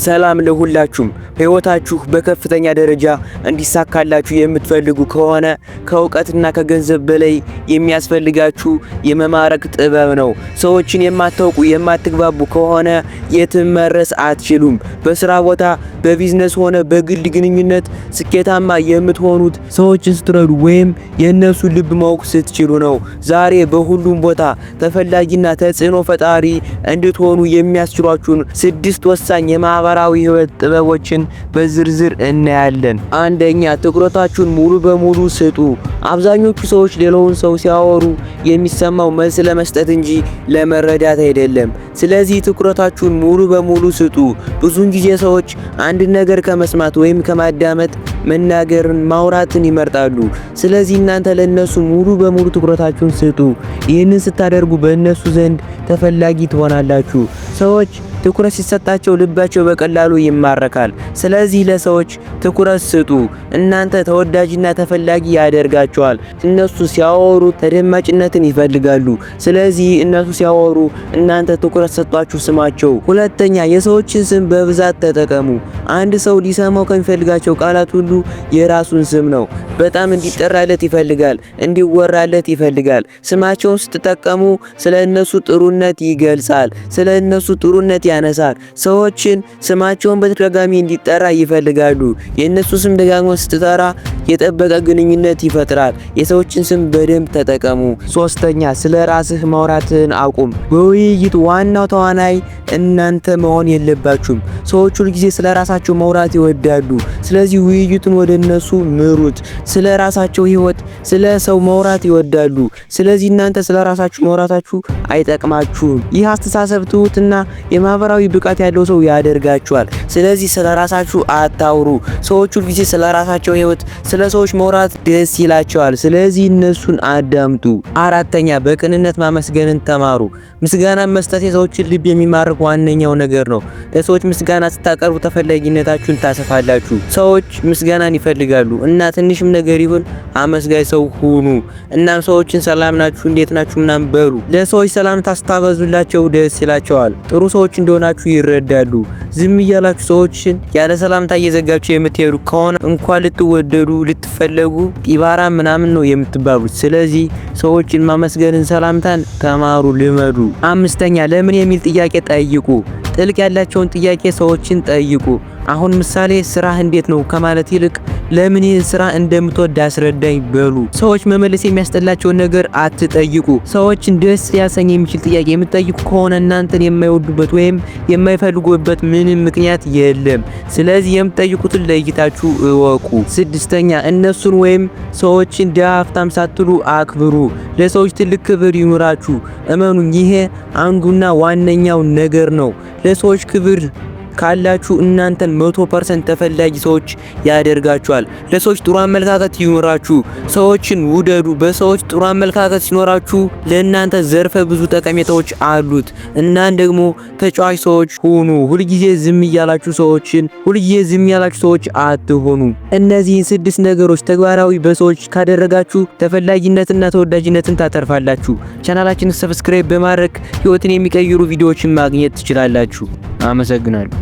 ሰላም ለሁላችሁም። ህይወታችሁ በከፍተኛ ደረጃ እንዲሳካላችሁ የምትፈልጉ ከሆነ ከእውቀትና ከገንዘብ በላይ የሚያስፈልጋችሁ የመማረክ ጥበብ ነው። ሰዎችን የማታውቁ የማትግባቡ ከሆነ የትም መድረስ አትችሉም። በስራ ቦታ፣ በቢዝነስ ሆነ በግል ግንኙነት ስኬታማ የምትሆኑት ሰዎችን ስትረዱ ወይም የእነሱ ልብ ማወቅ ስትችሉ ነው። ዛሬ በሁሉም ቦታ ተፈላጊና ተጽዕኖ ፈጣሪ እንድትሆኑ የሚያስችሏችሁን 6 ወሳኝ የማህበራዊ ህይወት ጥበቦችን በዝርዝር እናያለን። አንደኛ፣ ትኩረታችሁን ሙሉ በሙሉ ስጡ። አብዛኞቹ ሰዎች ሌላውን ሰው ሲያወሩ የሚሰማው መልስ ለመስጠት እንጂ ለመረዳት አይደለም። ስለዚህ ትኩረታችሁን ሙሉ በሙሉ ስጡ። ብዙውን ጊዜ ሰዎች አንድ ነገር ከመስማት ወይም ከማዳመጥ መናገርን ማውራትን ይመርጣሉ። ስለዚህ እናንተ ለነሱ ሙሉ በሙሉ ትኩረታችሁን ስጡ። ይህንን ስታደርጉ በእነሱ ዘንድ ተፈላጊ ትሆናላችሁ። ሰዎች ትኩረት ሲሰጣቸው ልባቸው በቀላሉ ይማረካል። ስለዚህ ለሰዎች ትኩረት ስጡ። እናንተ ተወዳጅና ተፈላጊ ያደርጋቸዋል። እነሱ ሲያወሩ ተደማጭነትን ይፈልጋሉ። ስለዚህ እነሱ ሲያወሩ እናንተ ትኩረት ሰጧችሁ ስማቸው። ሁለተኛ፣ የሰዎችን ስም በብዛት ተጠቀሙ። አንድ ሰው ሊሰማው ከሚፈልጋቸው ቃላት ሁሉ የራሱን ስም ነው። በጣም እንዲጠራለት ይፈልጋል፣ እንዲወራለት ይፈልጋል። ስማቸውን ስትጠቀሙ ስለ እነሱ ጥሩነት ይገልጻል፣ ስለ እነሱ ጥሩነት ያነሳል። ሰዎችን ስማቸውን በተደጋጋሚ እንዲጠራ ይፈልጋሉ። የእነሱ ስም ደጋግሞ ስትጠራ የጠበቀ ግንኙነት ይፈጥራል። የሰዎችን ስም በደንብ ተጠቀሙ። ሶስተኛ፣ ስለ ራስህ ማውራትን አቁም። በውይይት ዋናው ተዋናይ እናንተ መሆን የለባችሁም። ሰዎች ሁል ጊዜ ስለ ራሳቸው ማውራት ይወዳሉ። ስለዚህ ውይይቱን ወደ እነሱ ምሩት። ስለ ራሳቸው ህይወት፣ ስለ ሰው ማውራት ይወዳሉ። ስለዚህ እናንተ ስለ ራሳችሁ ማውራታችሁ አይጠቅማችሁም። ይህ አስተሳሰብ ትሁትና የማህበራዊ ብቃት ያለው ሰው ያደርጋችኋል። ስለዚህ ስለ ራሳችሁ አታውሩ። ሰዎች ሁል ጊዜ ስለ ራሳቸው ህይወት፣ ስለ ሰዎች ማውራት ደስ ይላቸዋል። ስለዚህ እነሱን አዳምጡ። አራተኛ፣ በቅንነት ማመስገንን ተማሩ። ምስጋና መስጠት የሰዎችን ልብ የሚማርክ ዋነኛው ነገር ነው። ለሰዎች ምስጋና ስታቀርቡ ተፈላጊነታችሁን ታሰፋላችሁ። ሰዎች ምስጋናን ይፈልጋሉ እና ትንሽም ነገር ይሁን አመስጋኝ ሰው ሁኑ። እናም ሰዎችን ሰላም ናችሁ፣ እንዴት ናችሁ ምናምን በሉ። ለሰዎች ሰላምታ ስታበዙላቸው ደስ ይላቸዋል። ጥሩ ሰዎች እንደሆናችሁ ይረዳሉ። ዝም እያላችሁ ሰዎችን ያለ ሰላምታ እየዘጋችሁ የምትሄዱ ከሆነ እንኳን ልትወደዱ ልትፈለጉ ጢባራ ምናምን ነው የምትባሉት። ስለዚህ ሰዎችን ማመስገንን፣ ሰላምታን ተማሩ፣ ልመዱ። አምስተኛ፣ ለምን የሚል ጥያቄ ጠይቁ። ጥልቅ ያላቸውን ጥያቄ ሰዎችን ጠይቁ። አሁን ምሳሌ ስራህ እንዴት ነው ከማለት ይልቅ ለምን ይህን ስራ እንደምትወድ አስረዳኝ በሉ። ሰዎች መመለስ የሚያስጠላቸውን ነገር አትጠይቁ። ሰዎችን ደስ ሊያሰኝ የሚችል ጥያቄ የምትጠይቁ ከሆነ እናንተን የማይወዱበት ወይም የማይፈልጉበት ምንም ምክንያት የለም። ስለዚህ የምትጠይቁትን ለይታችሁ እወቁ። ስድስተኛ፣ እነሱን ወይም ሰዎችን ድሃ ሀብታም ሳትሉ አክብሩ። ለሰዎች ትልቅ ክብር ይኑራችሁ። እመኑኝ፣ ይሄ አንዱና ዋነኛው ነገር ነው። ለሰዎች ክብር ካላችሁ እናንተን 100% ተፈላጊ ሰዎች ያደርጋችኋል። ለሰዎች ጥሩ አመለካከት ይኖራችሁ። ሰዎችን ውደዱ። በሰዎች ጥሩ አመለካከት ሲኖራችሁ ለእናንተ ዘርፈ ብዙ ጠቀሜታዎች አሉት። እናን ደግሞ ተጫዋች ሰዎች ሁኑ። ሁልጊዜ ዝም ያላችሁ ሰዎች አትሆኑ። እነዚህን 6 ነገሮች ተግባራዊ በሰዎች ካደረጋችሁ ተፈላጊነትና ተወዳጅነትን ታተርፋላችሁ። ቻናላችንን ሰብስክራይብ በማድረግ ህይወትን የሚቀይሩ ቪዲዮዎችን ማግኘት ትችላላችሁ። አመሰግናለሁ።